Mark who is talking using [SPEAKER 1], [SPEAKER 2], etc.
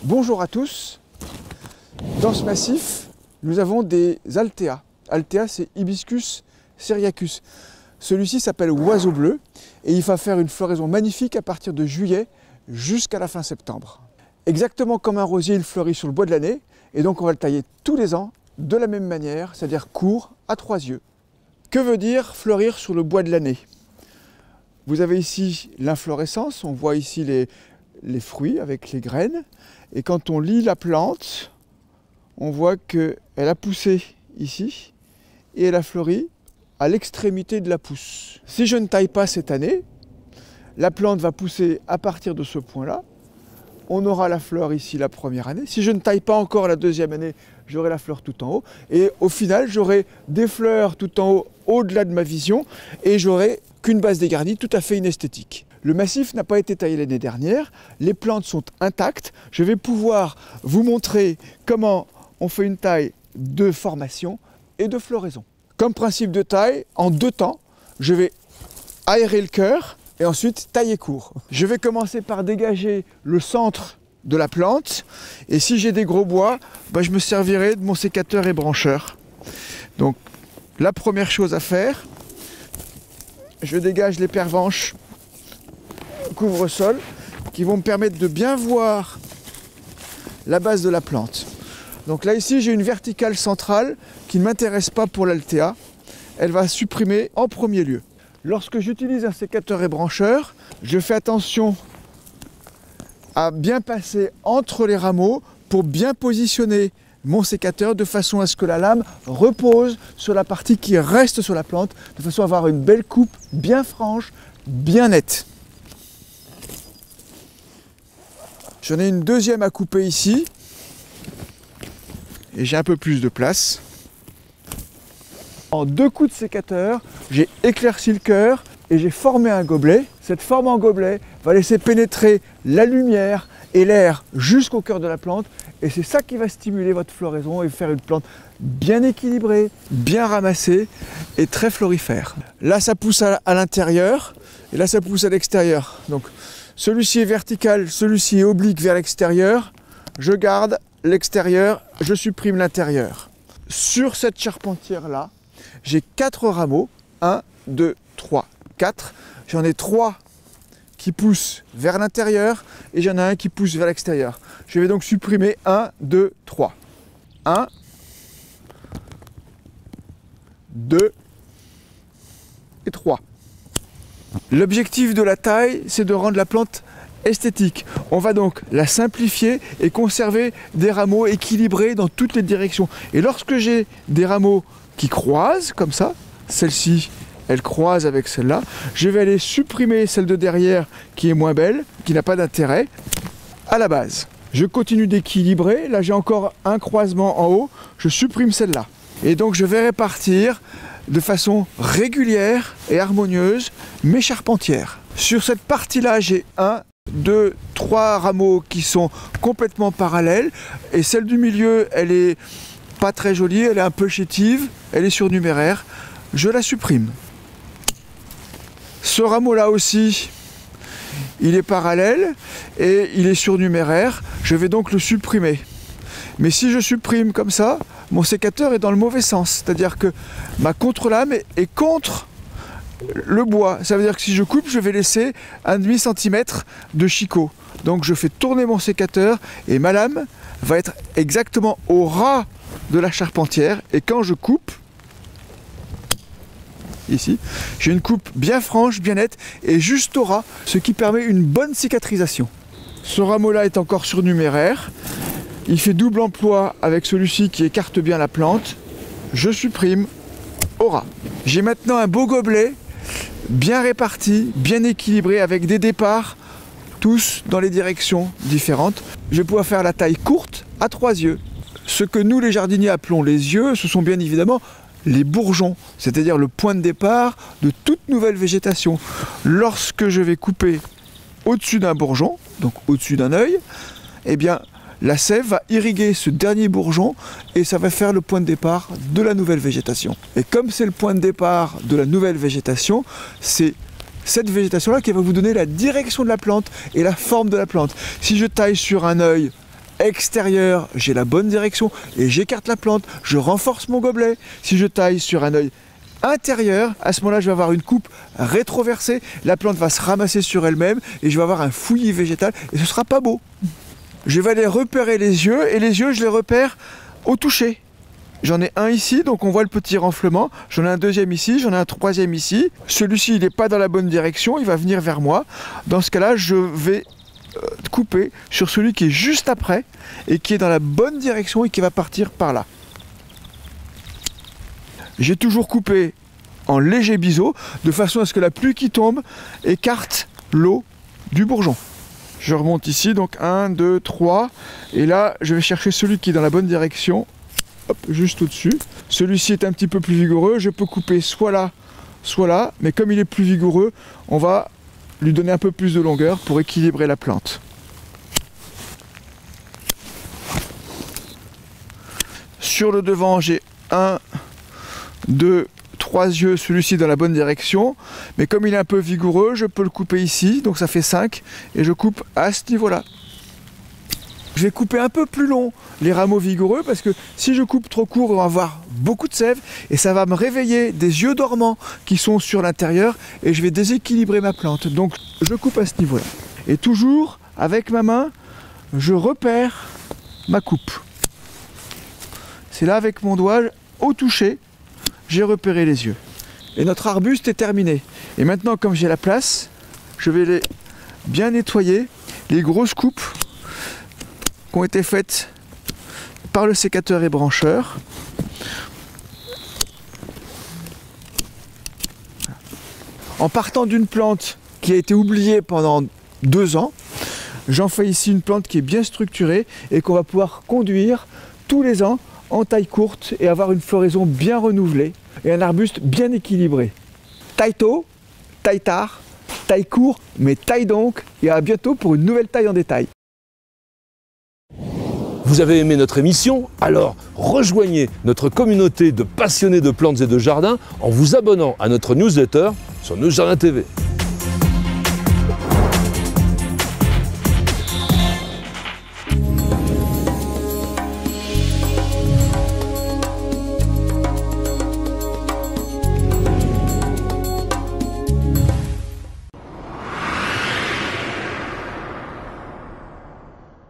[SPEAKER 1] Bonjour à tous. Dans ce massif, nous avons des Altea. Altea, c'est Hibiscus syriacus. Celui-ci s'appelle oiseau bleu et il va faire une floraison magnifique à partir de juillet jusqu'à la fin septembre. Exactement comme un rosier, il fleurit sur le bois de l'année et donc on va le tailler tous les ans de la même manière, c'est-à-dire court à 3 yeux. Que veut dire fleurir sur le bois de l'année? Vous avez ici l'inflorescence, on voit ici les fruits avec les graines. Et quand on lit la plante, on voit qu'elle a poussé ici et elle a fleuri à l'extrémité de la pousse. Si je ne taille pas cette année, la plante va pousser à partir de ce point-là. On aura la fleur ici la première année. Si je ne taille pas encore la deuxième année, j'aurai la fleur tout en haut. Et au final, j'aurai des fleurs tout en haut, au-delà de ma vision, et j'aurai qu'une base dégarnie tout à fait inesthétique. Le massif n'a pas été taillé l'année dernière, les plantes sont intactes. Je vais pouvoir vous montrer comment on fait une taille de formation et de floraison. Comme principe de taille, en 2 temps, je vais aérer le cœur et ensuite tailler court. Je vais commencer par dégager le centre de la plante et si j'ai des gros bois, je me servirai de mon sécateur et brancheur. Donc la première chose à faire, je dégage les pervenches couvre-sol qui vont me permettre de bien voir la base de la plante. Donc là ici j'ai une verticale centrale qui ne m'intéresse pas pour l'Altea, elle va supprimer en premier lieu. Lorsque j'utilise un sécateur et brancheur, je fais attention à bien passer entre les rameaux pour bien positionner mon sécateur de façon à ce que la lame repose sur la partie qui reste sur la plante, de façon à avoir une belle coupe bien franche, bien nette. J'en ai une deuxième à couper ici et j'ai un peu plus de place. En 2 coups de sécateur, j'ai éclairci le cœur et j'ai formé un gobelet. Cette forme en gobelet va laisser pénétrer la lumière et l'air jusqu'au cœur de la plante et c'est ça qui va stimuler votre floraison et faire une plante bien équilibrée, bien ramassée et très florifère. Là ça pousse à l'intérieur et là ça pousse à l'extérieur. Donc celui-ci est vertical, celui-ci est oblique vers l'extérieur. Je garde l'extérieur, je supprime l'intérieur. Sur cette charpentière-là, j'ai 4 rameaux. 1, 2, 3, 4. J'en ai 3 qui poussent vers l'intérieur et j'en ai un qui pousse vers l'extérieur. Je vais donc supprimer 1, 2, 3. 1, 2 et 3. L'objectif de la taille, c'est de rendre la plante esthétique. On va donc la simplifier et conserver des rameaux équilibrés dans toutes les directions. Et lorsque j'ai des rameaux qui croisent, comme ça, celle-ci, elle croise avec celle-là, je vais aller supprimer celle de derrière qui est moins belle, qui n'a pas d'intérêt, à la base. Je continue d'équilibrer, là j'ai encore un croisement en haut, je supprime celle-là. Et donc je vais répartir de façon régulière et harmonieuse mes charpentières. Sur cette partie-là, j'ai 1, 2, 3 rameaux qui sont complètement parallèles et celle du milieu, elle est pas très jolie, elle est un peu chétive, elle est surnuméraire. Je la supprime. Ce rameau-là aussi, il est parallèle et il est surnuméraire. Je vais donc le supprimer. Mais si je supprime comme ça, mon sécateur est dans le mauvais sens. C'est-à-dire que ma contre-lame est contre le bois. Ça veut dire que si je coupe, je vais laisser 1,5 cm de chicot. Donc je fais tourner mon sécateur et ma lame va être exactement au ras de la charpentière. Et quand je coupe, ici, j'ai une coupe bien franche, bien nette et juste au ras, ce qui permet une bonne cicatrisation. Ce rameau-là est encore surnuméraire. Il fait double emploi avec celui-ci qui écarte bien la plante. Je supprime au ras. J'ai maintenant un beau gobelet bien réparti, bien équilibré avec des départs tous dans les directions différentes. Je vais pouvoir faire la taille courte à 3 yeux. Ce que nous les jardiniers appelons les yeux, ce sont bien évidemment les bourgeons, c'est-à-dire le point de départ de toute nouvelle végétation. Lorsque je vais couper au-dessus d'un bourgeon, donc au-dessus d'un œil, eh bien la sève va irriguer ce dernier bourgeon et ça va faire le point de départ de la nouvelle végétation. Et comme c'est le point de départ de la nouvelle végétation, c'est cette végétation-là qui va vous donner la direction de la plante et la forme de la plante. Si je taille sur un œil extérieur, j'ai la bonne direction et j'écarte la plante, je renforce mon gobelet. Si je taille sur un œil intérieur, à ce moment-là, je vais avoir une coupe rétroversée, la plante va se ramasser sur elle-même et je vais avoir un fouillis végétal et ce sera pas beau. Je vais aller repérer les yeux et les yeux, je les repère au toucher. J'en ai un ici, donc on voit le petit renflement. J'en ai un deuxième ici, j'en ai un troisième ici. Celui-ci, il n'est pas dans la bonne direction, il va venir vers moi. Dans ce cas-là, je vais couper sur celui qui est juste après et qui est dans la bonne direction et qui va partir par là. J'ai toujours coupé en léger biseau, de façon à ce que la pluie qui tombe écarte l'eau du bourgeon. Je remonte ici, donc 1, 2, 3. Et là, je vais chercher celui qui est dans la bonne direction. Hop, juste au-dessus. Celui-ci est un petit peu plus vigoureux. Je peux couper soit là. Mais comme il est plus vigoureux, on va lui donner un peu plus de longueur pour équilibrer la plante. Sur le devant, j'ai 1, 2, 3 yeux, celui-ci dans la bonne direction. Mais comme il est un peu vigoureux, je peux le couper ici. Donc ça fait 5. Et je coupe à ce niveau-là. Je vais couper un peu plus long les rameaux vigoureux parce que si je coupe trop court, on va avoir beaucoup de sève et ça va me réveiller des yeux dormants qui sont sur l'intérieur et je vais déséquilibrer ma plante. Donc je coupe à ce niveau-là. Et toujours avec ma main, je repère ma coupe. C'est là avec mon doigt, au toucher, j'ai repéré les yeux. Et notre arbuste est terminé. Et maintenant, comme j'ai la place, je vais les bien nettoyer, les grosses coupes ont été faites par le sécateur et brancheur. En partant d'une plante qui a été oubliée pendant 2 ans, j'en fais ici une plante qui est bien structurée et qu'on va pouvoir conduire tous les ans en taille courte et avoir une floraison bien renouvelée et un arbuste bien équilibré. Taille tôt, taille tard, taille court, mais taille donc, et à bientôt pour une nouvelle taille en détail.
[SPEAKER 2] Vous avez aimé notre émission? Alors rejoignez notre communauté de passionnés de plantes et de jardins en vous abonnant à notre newsletter sur Nos Jardins TV.